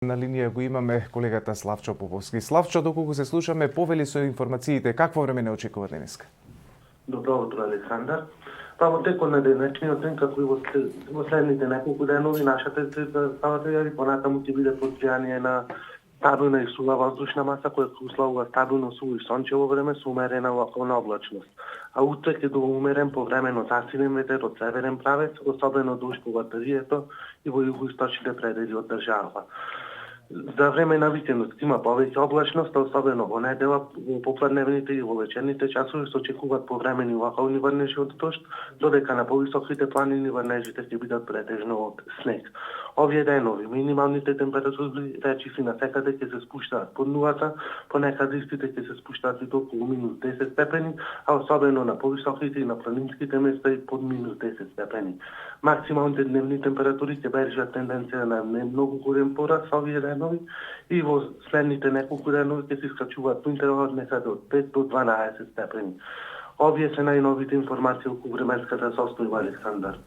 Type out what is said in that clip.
На линија го имаме колегата Славчо Поповски. Славчо, доколку се слушаме, повели со информациите, какво време не очекува денеска? Добро утро, Александар. Па во текот на денешниот ден, како и во следните неколку денови, нашата ставата и понатаму ќе биде под влијание на стабилна и сува воздушна маса, која ќе условува стабилно суво и сончево време со умерена локална облачност. А утре ќе до умерен повремено засилен ветер од северен правец, особено дуж по батерието и во југоисточните предели од држава. За време на викендот има повеќе облачност, особено во недела, во попладневните и во вечерните часови се очекуваат повремени локални врнежи од дожд, додека на повисоките планини врнежите ќе бидат претежно од снег. Овие денови минималните температури речиси на секаде ќе се спуштаат под нулата, понекаде истите ќе се спуштаат и до околу минус 10 степени, а особено на повисоките и на планинските места и под минус 10 степени. Максималните дневни температури ќе бележат тенденција на не многу голем пораст овие денови и во следните неколку денови ќе се искачуваат по интервал некаде од 5 до 12 степени. Овие се најновите информации околу временската состојба, Александар.